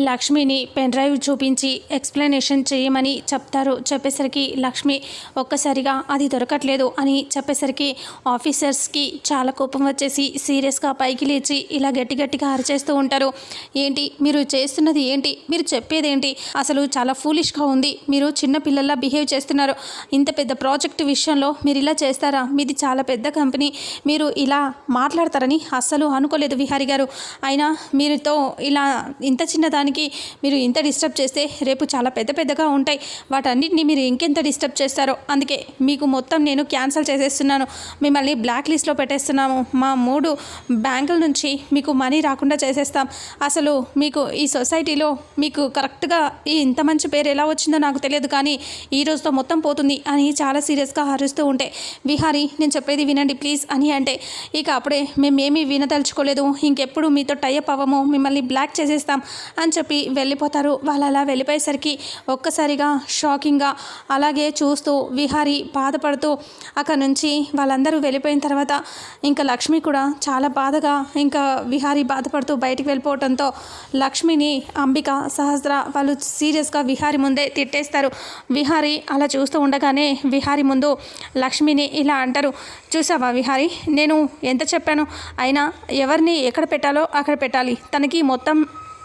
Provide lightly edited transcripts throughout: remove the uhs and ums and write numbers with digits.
లక్ష్మిని pen drive చూపించి explanation చేయమని చెప్తారు. చెప్పేసరికి లక్ష్మి ఒక్కసారిగా అది దొరకట్లేదు అని చెప్పేసరికి ఆఫీసర్స్కి చాలా కోపం వచ్చేసి సీరియస్గా పైకి లేచి ఇలా గట్టిగా అరిచేస్తూ ఉంటారు. ఏంటి మీరు చేస్తున్నది, ఏంటి మీరు చెప్పేదేంటి, అసలు చాలా ఫూలిష్గా ఉంది, మీరు చిన్న పిల్లల్లా బిహేవ్ చేస్తున్నారు, ఇంత పెద్ద ప్రాజెక్ట్ విషయంలో మీరు ఇలా చేస్తారా, మీది చాలా పెద్ద కంపెనీ, మీరు ఇలా మాట్లాడతారని అస్సలు అనుకోలేదు విహారి గారు. అయినా మీరుతో ఇలా ఇంత చిన్నదానికి మీరు ఇంత డిస్టర్బ్ చేస్తే రేపు చాలా పెద్దగా ఉంటాయి, వాటన్నిటిని మీరు ఇంకెంత డిస్టర్బ్ చేస్తారో, అందుకే మీకు మొత్తం నేను క్యాన్సిల్ చేసేస్తున్నాను, మిమ్మల్ని బ్లాక్ లిస్ట్లో పెట్టేస్తున్నాము, మా 3 బ్యాంకుల నుంచి మీకు మనీ రాకుండా చేసేస్తాం, అసలు మీకు ఈ సొసైటీలో మీకు కరెక్ట్గా ఇంత మంచి పేరు ఎలా వచ్చిందో నాకు తెలియదు, కానీ ఈ రోజుతో మొత్తం పోతుంది అని చాలా సీరియస్గా అరుస్తూ ఉంటే విహారి నేను చెప్పేది వినండి ప్లీజ్ అని అంటే ఇక అప్పుడే మేమేమీ వినదలుచుకోలేదు, ఇంకెప్పుడు మీతో టైఅప్ అవ్వము, మిమ్మల్ని బ్లాక్ చేసేస్తాం అని చెప్పి వెళ్ళిపోతారు. వాళ్ళు అలా వెళ్ళిపోయేసరికి ఒక్కసారిగా షాకింగ్గా అలాగే చూస్తూ విహారి బాధపడుతూ అక్కడ నుంచి వాళ్ళందరూ వెళ్ళిపోయిన తర్వాత ఇంకా లక్ష్మి కూడా చాలా బాధగా ఇంకా విహారి బాధపడుతూ బయటికి వెళ్ళిపోవడంతో లక్ష్మిని అంబిక సహస్ర వాళ్ళు సీరియస్గా విహారి ముందే తిట్టేస్తారు. విహారి అలా చూస్తూ ఉండగానే విహారి ముందు లక్ష్మిని ఇలా అంటారు, చూసావా విహారి, నేను ఎంత చెప్పాను, అయినా ఎవరిని ఎక్కడ పెట్టాలో అక్కడ పెట్టాలి, తనకి మొత్తం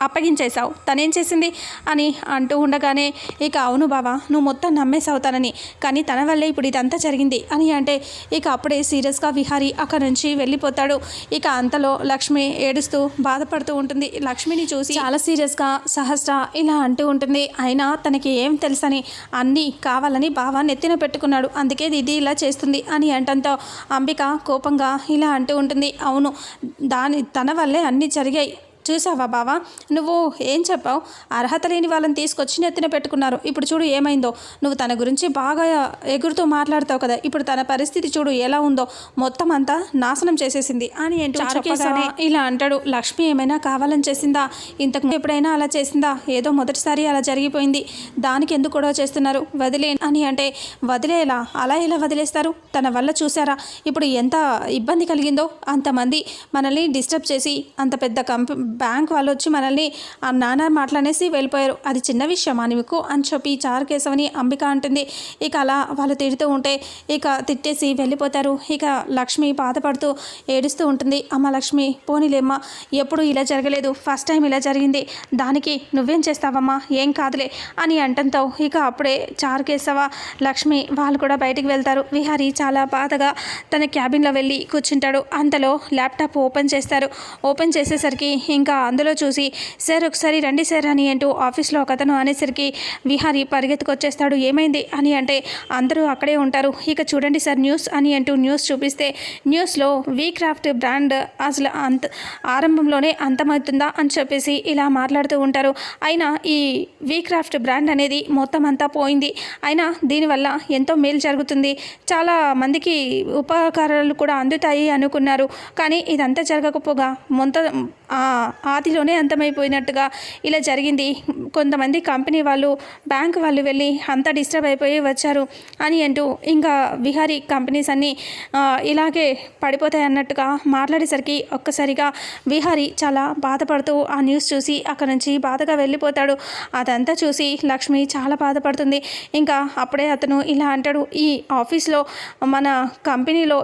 అప్పగించేశావు, తనేం చేసింది అని అంటూ ఉండగానే ఇక అవును బావా నువ్వు మొత్తం నమ్మేసావు తనని, కానీ తన వల్లే ఇప్పుడు ఇదంతా జరిగింది అని అంటే ఇక అప్పుడే సీరియస్గా విహారి అక్కడ నుంచి వెళ్ళిపోతాడు. ఇక అంతలో లక్ష్మి ఏడుస్తూ బాధపడుతూ ఉంటుంది. లక్ష్మిని చూసి చాలా సీరియస్గా సహస్ర ఇలా అంటూ ఉంటుంది, అయినా తనకి ఏం తెలుసని అన్నీ కావాలని బావ నెత్తిన పెట్టుకున్నాడు, అందుకే ఇది ఇలా చేస్తుంది అని అంటంతో అంబిక కోపంగా ఇలా అంటూ ఉంటుంది, అవును తన వల్లే అన్నీ జరిగాయి, చూసావా బావా నువ్వు ఏం చెప్పావు, అర్హత లేని వాళ్ళని తీసుకొచ్చి నెత్తిన పెట్టుకున్నారు, ఇప్పుడు చూడు ఏమైందో, నువ్వు తన గురించి బాగా ఎగురుతూ మాట్లాడతావు కదా, ఇప్పుడు తన పరిస్థితి చూడు ఎలా ఉందో, మొత్తం అంతా నాశనం చేసేసింది అని చెప్పగానే ఇలా అంటాడు. లక్ష్మి ఏమైనా కావాలని చేసిందా, ఇంతకు ఎప్పుడైనా అలా చేసిందా, ఏదో మొదటిసారి అలా జరిగిపోయింది, దానికి ఎందుకు గొడవ చేస్తున్నారు, వదిలే అని అంటే వదిలేలా, అలా ఎలా వదిలేస్తారు, తన వల్ల చూసారా ఇప్పుడు ఎంత ఇబ్బంది కలిగిందో, అంతమంది మనల్ని డిస్టర్బ్ చేసి అంత పెద్ద బ్యాంక్ వాళ్ళు వచ్చి మనల్ని ఆ నాన్న మాటలనేసి వెళ్ళిపోయారు, అది చిన్న విషయమా నీకు అని చెప్పి చారుకేశవని అంబిక అంటుంది. ఇక అలా వాళ్ళు తిడుతూ ఉంటే ఇక తిట్టేసి వెళ్ళిపోతారు. ఇక లక్ష్మి బాధపడుతూ ఏడుస్తూ ఉంటుంది, అమ్మ లక్ష్మి పోనీలేమ్మా, ఎప్పుడు ఇలా జరగలేదు, ఫస్ట్ టైం ఇలా జరిగింది, దానికి నువ్వేం చేస్తావమ్మా, ఏం కాదులే అని అంటంతో ఇక అప్పుడే చారుకేశవ లక్ష్మి వాళ్ళు కూడా బయటికి వెళ్తారు. విహారి చాలా బాధగా తన క్యాబిన్లో వెళ్ళి కూర్చుంటాడు. అంతలో ల్యాప్టాప్ ఓపెన్ చేస్తారు. ఓపెన్ చేసేసరికి ఇంకా అందులో చూసి సార్ ఒకసారి రండి సార్ అని అంటూ ఆఫీస్లో ఒకతను అనేసరికి విహారి పరిగెత్తుకొచ్చేస్తాడు. ఏమైంది అని అంటే అందరూ అక్కడే ఉంటారు. ఇక చూడండి సార్ న్యూస్ అని అంటూ న్యూస్ చూపిస్తే న్యూస్లో వీక్రాఫ్ట్ బ్రాండ్ అసలు ఆరంభంలోనే అంతమవుతుందా అని చెప్పేసి ఇలా మాట్లాడుతూ ఉంటారు. అయినా ఈ వీక్రాఫ్ట్ బ్రాండ్ అనేది మొత్తం అంతా పోయింది, అయినా దీనివల్ల ఎంతో మేలు జరుగుతుంది, చాలా మందికి ఉపకారాలు కూడా అందుతాయి అనుకున్నారు, కానీ ఇదంతా జరగకపోగా ఆదిలోనే అంతమైపోయినట్టుగా ఇలా జరిగింది, కొంతమంది కంపెనీ వాళ్ళు బ్యాంక్ వాళ్ళు వెళ్ళి అంతా డిస్టర్బ్ అయిపోయి వచ్చారు అని అంటూ ఇంకా విహారీ కంపెనీస్ అన్నీ ఇలాగే పడిపోతాయి అన్నట్టుగా మాట్లాడేసరికి ఒక్కసారిగా విహారీ చాలా బాధపడుతూ ఆ న్యూస్ చూసి అక్కడ నుంచి బాధగా వెళ్ళిపోతాడు. అదంతా చూసి లక్ష్మి చాలా బాధపడుతుంది. ఇంకా అప్పుడే అతను ఇలా అంటాడు, ఈ ఆఫీస్లో మన కంపెనీలో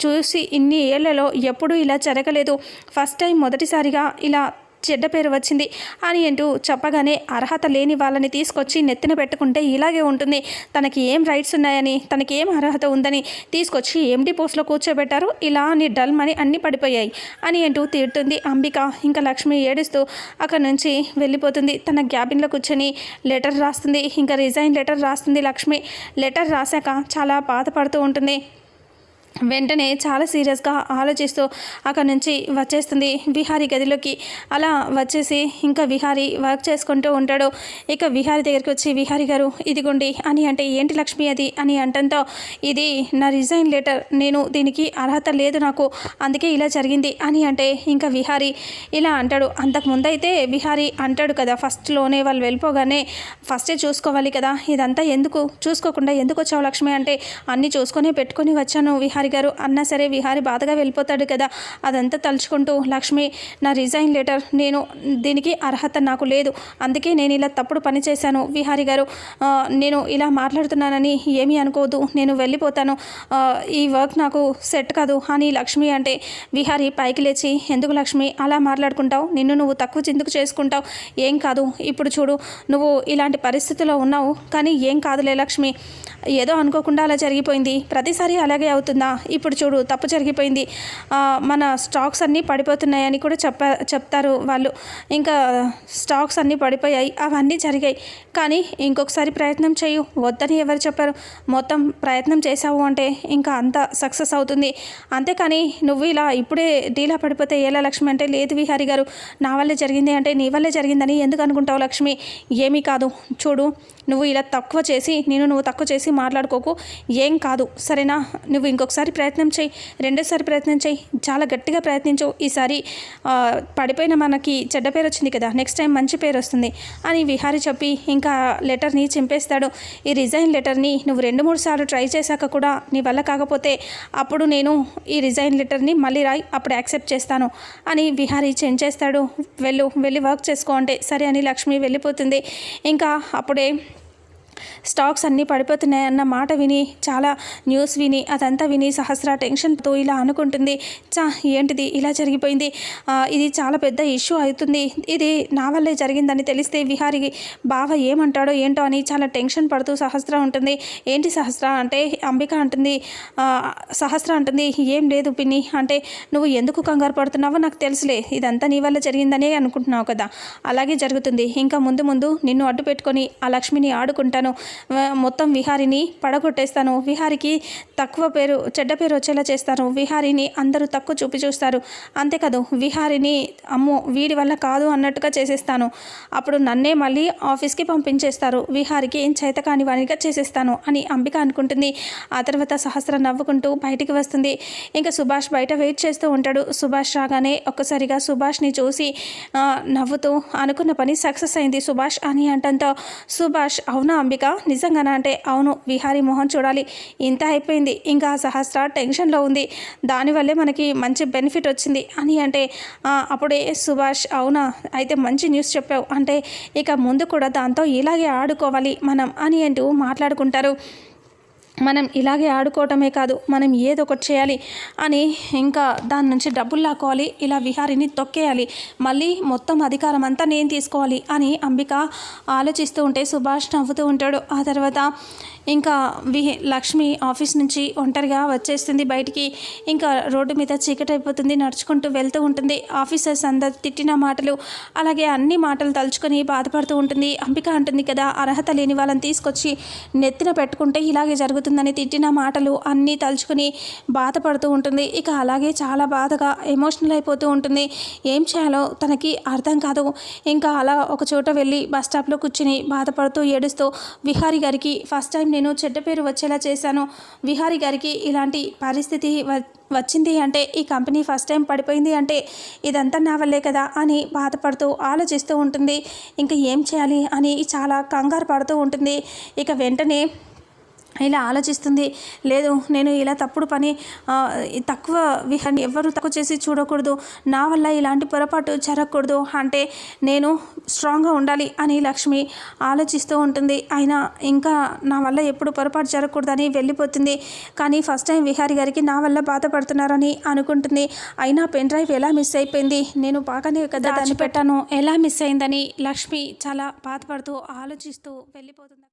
చూసి ఇన్ని ఏళ్లలో ఎప్పుడూ ఇలా జరగలేదు, ఫస్ట్ టైం మొదటిసారిగా ఇలా చెడ్డ పేరు వచ్చింది అని అంటూ చెప్పగానే అర్హత లేని వాళ్ళని తీసుకొచ్చి నెత్తిన పెట్టుకుంటే ఇలాగే ఉంటుంది, తనకి ఏం రైట్స్ ఉన్నాయని, తనకి ఏం అర్హత ఉందని తీసుకొచ్చి ఎండి పోస్ట్లో కూర్చోబెట్టారు, ఇలా అని డల్ మని అన్నీ పడిపోయాయి అని అంటూ తిడుతుంది అంబిక. ఇంకా లక్ష్మి ఏడుస్తూ అక్కడ నుంచి వెళ్ళిపోతుంది. తన క్యాబిన్లో కూర్చొని లెటర్ రాస్తుంది, ఇంకా రిజైన్ లెటర్ రాస్తుంది. లక్ష్మి లెటర్ రాశాక చాలా బాధపడుతూ ఉంటుంది. వెంటనే చాలా సీరియస్గా ఆలోచిస్తూ అక్కడ నుంచి వచ్చేస్తుంది విహారీ గదిలోకి. అలా వచ్చేసి ఇంకా విహారీ వర్క్ చేసుకుంటూ ఉంటాడు. ఇక విహారీ దగ్గరికి వచ్చి విహారీ గారు ఇదిగోండి అని అంటే ఏంటి లక్ష్మి అది అని అంటంతో ఇది నా రిజైన్ లెటర్, నేను దీనికి అర్హత లేదు నాకు, అందుకే ఇలా జరిగింది అని అంటే ఇంకా విహారీ ఇలా అంటాడు. అంతకుముందైతే విహారీ అంటాడు కదా, ఫస్ట్లోనే వాళ్ళు వెళ్ళిపోగానే ఫస్టే చూసుకోవాలి కదా, ఇదంతా ఎందుకు చూసుకోకుండా ఎందుకు వచ్చావు లక్ష్మి అంటే అన్నీ చూసుకొని పెట్టుకొని వచ్చాను విహారీ విహారి గారు అన్నా సరే విహారి బాధగా వెళ్ళిపోతాడు కదా. అదంతా తలుచుకుంటూ లక్ష్మి నా రిజైన్ లెటర్ నేను దీనికి అర్హత నాకు లేదు, అందుకే నేను ఇలా తప్పుడు పని చేశాను విహారి గారు, నేను ఇలా మాట్లాడుతున్నానని ఏమీ అనుకోవద్దు, నేను వెళ్ళిపోతాను, ఈ వర్క్ నాకు సెట్ కాదు అని లక్ష్మి అంటే విహారి పైకి లేచి ఎందుకు లక్ష్మి అలా మాట్లాడుకుంటావు, నిన్ను నువ్వు తక్కువ చిందుకు చేసుకుంటావు, ఏం కాదు, ఇప్పుడు చూడు నువ్వు ఇలాంటి పరిస్థితిలో ఉన్నావు కానీ ఏం కాదులే లక్ష్మి, ఏదో అనుకోకుండా అలా జరిగిపోయింది, ప్రతిసారి అలాగే అవుతుందా, ఇప్పుడు చూడు తప్పు జరిగిపోయింది, మన స్టాక్స్ అన్నీ పడిపోతున్నాయని కూడా చెప్తారు వాళ్ళు, ఇంకా స్టాక్స్ అన్నీ పడిపోయాయి అవన్నీ జరిగాయి, కానీ ఇంకొకసారి ప్రయత్నం చేయు, వద్దని ఎవరు చెప్పారు, మొత్తం ప్రయత్నం చేసావు అంటే ఇంకా అంతా సక్సెస్ అవుతుంది, అంతేకాని నువ్వు ఇలా ఇప్పుడే డీలా పడిపోతే ఎలా లక్ష్మి అంటే లేదు విహారి గారు నా వల్లే జరిగింది అంటే నీ వల్లే జరిగిందని ఎందుకు అనుకుంటావు లక్ష్మి, ఏమీ కాదు, చూడు నువ్వు ఇలా నువ్వు తక్కువ చేసి మాట్లాడుకోకు, ఏం కాదు సరేనా, నువ్వు ఇంకొకసారి ప్రయత్నం చేయి, రెండోసారి ప్రయత్నం చేయి, చాలా గట్టిగా ప్రయత్నించు, ఈసారి పడిపోయిన మనకి చెడ్డ పేరు వచ్చింది కదా, నెక్స్ట్ టైం మంచి పేరు వస్తుంది అని విహారి చెప్పి ఇంకా లెటర్ని చింపేస్తాడు. ఈ రిజైన్ లెటర్ని నువ్వు 2-3 సార్లు ట్రై చేశాక కూడా నీ వల్ల కాకపోతే అప్పుడు నేను ఈ రిజైన్ లెటర్ని మళ్ళీ రాయి, అప్పుడు యాక్సెప్ట్ చేస్తాను అని విహారి చించేస్తాడు. వెళ్ళి వర్క్ చేసుకో అంటే సరే అని లక్ష్మి వెళ్ళిపోతుంది. ఇంకా అప్పుడే స్టాక్స్ అన్నీ పడిపోతున్నాయన్న మాట విని చాలా న్యూస్ విని అదంతా విని సహస్ర టెన్షన్తో ఇలా అనుకుంటుంది, ఏంటిది ఇలా జరిగిపోయింది, ఇది చాలా పెద్ద ఇష్యూ అవుతుంది, ఇది నా వల్లే జరిగిందని తెలిస్తే విహారి బావ ఏమంటాడో ఏంటో అని చాలా టెన్షన్ పడుతూ సహస్ర ఉంటుంది. ఏంటి సహస్ర అంటే అంబిక అంటుంది, సహస్ర అంటుంది ఏం లేదు పిన్ని అంటే నువ్వు ఎందుకు కంగారు పడుతున్నావో నాకు తెలుసులే, ఇదంతా నీ వల్ల జరిగిందనే అనుకుంటున్నావు కదా, అలాగే జరుగుతుంది, ఇంకా ముందు నిన్ను అడ్డు పెట్టుకొని ఆ లక్ష్మిని ఆడుకుంటాను, మొత్తం విహారిని పడగొట్టేస్తాను, విహారికి చెడ్డ పేరు వచ్చేలా చేస్తాను, విహారిని అందరూ తక్కువ చూస్తారు, అంతేకాదు విహారిని అమ్మో వీడి వల్ల కాదు అన్నట్టుగా చేసేస్తాను, అప్పుడు నన్నే మళ్ళీ ఆఫీస్కి పంపించేస్తారు, విహారికి ఏం చేత కాని వానిగా చేసేస్తాను అని అంబిక అనుకుంటుంది. ఆ తర్వాత సహస్ర నవ్వుకుంటూ బయటికి వస్తుంది. ఇంకా సుభాష్ బయట వెయిట్ చేస్తూ ఉంటాడు. సుభాష్ రాగానే ఒక్కసారిగా సుభాష్ని చూసి నవ్వుతూ అనుకున్న పని సక్సెస్ అయింది సుభాష్ అని అంటంతో సుభాష్ అవునా అంబిక నిజంగానా అంటే అవును, విహారీ మొహం చూడాలి, ఇంత అయిపోయింది, ఇంకా సహస్ర టెన్షన్లో ఉంది, దానివల్లే మనకి మంచి బెనిఫిట్ వచ్చింది అని అంటే అప్పుడే సుభాష్ అవునా అయితే మంచి న్యూస్ చెప్పావు అంటే ఇక ముందు కూడా దాంతో ఇలాగే ఆడుకోవాలి మనం అని అంటూ మాట్లాడుకుంటారు. మనం ఇలాగే ఆడుకోవటమే కాదు మనం ఏదో ఒకటి చేయాలి అని ఇంకా దాని నుంచి డబ్బులు లాక్కోవాలి, ఇలా విహారిని తొక్కేయాలి, మళ్ళీ మొత్తం అధికారం అంతా నేను తీసుకోవాలి అని అంబిక ఆలోచిస్తూ ఉంటే సుభాష్ నవ్వుతూ ఉంటాడు. ఆ తర్వాత ఇంకా లక్ష్మి ఆఫీస్ నుంచి ఒంటరిగా వచ్చేస్తుంది బయటికి. ఇంకా రోడ్డు మీద చీకటి అయిపోతుంది, నడుచుకుంటూ వెళ్తూ ఉంటుంది. ఆఫీసర్స్ అందరు తిట్టిన మాటలు అలాగే అన్ని మాటలు తలుచుకొని బాధపడుతూ ఉంటుంది. అంబిక అంటుంది కదా అర్హత లేని వాళ్ళని తీసుకొచ్చి నెత్తిన పెట్టుకుంటే ఇలాగే జరుగుతుందని తిట్టిన మాటలు అన్నీ తలుచుకొని బాధపడుతూ ఉంటుంది. ఇక అలాగే చాలా బాధగా ఎమోషనల్ అయిపోతూ ఉంటుంది. ఏం చేయాలో తనకి అర్థం కాదు. ఇంకా అలా ఒక చోట వెళ్ళి బస్ స్టాప్లో కూర్చుని బాధపడుతూ ఏడుస్తూ విహారీ గారికి ఫస్ట్ టైం నేను చెడ్డ పేరు వచ్చేలా చేశాను, విహారీ గారికి ఇలాంటి పరిస్థితి వచ్చింది అంటే ఈ కంపెనీ ఫస్ట్ టైం పడిపోయింది అంటే ఇదంతా నా వల్లే కదా అని బాధపడుతూ ఆలోచిస్తూ ఉంటుంది. ఇంకా ఏం చేయాలి అని చాలా కంగారు పడుతూ ఉంటుంది. ఇక వెంటనే ఇలా ఆలోచిస్తుంది, లేదు నేను ఇలా తప్పుడు పని తక్కువ విహాన్ని ఎవరు తక్కువ చేసి చూడకూడదు, నా వల్ల ఇలాంటి పొరపాటు జరగకూడదు అంటే నేను స్ట్రాంగ్గా ఉండాలి అని లక్ష్మి ఆలోచిస్తూ ఉంటుంది. అయినా ఇంకా నా వల్ల ఎప్పుడు పొరపాటు జరగకూడదని వెళ్ళిపోతుంది. కానీ ఫస్ట్ టైం విహారీ గారికి నా వల్ల బాధపడుతున్నారని అనుకుంటుంది. అయినా పెన్ డ్రైవ్ ఎలా మిస్ అయిపోయింది, నేను బాగానే కదా దాన్ని పెట్టాను, ఎలా మిస్ అయిందని లక్ష్మి చాలా బాధపడుతూ ఆలోచిస్తూ వెళ్ళిపోతుంది.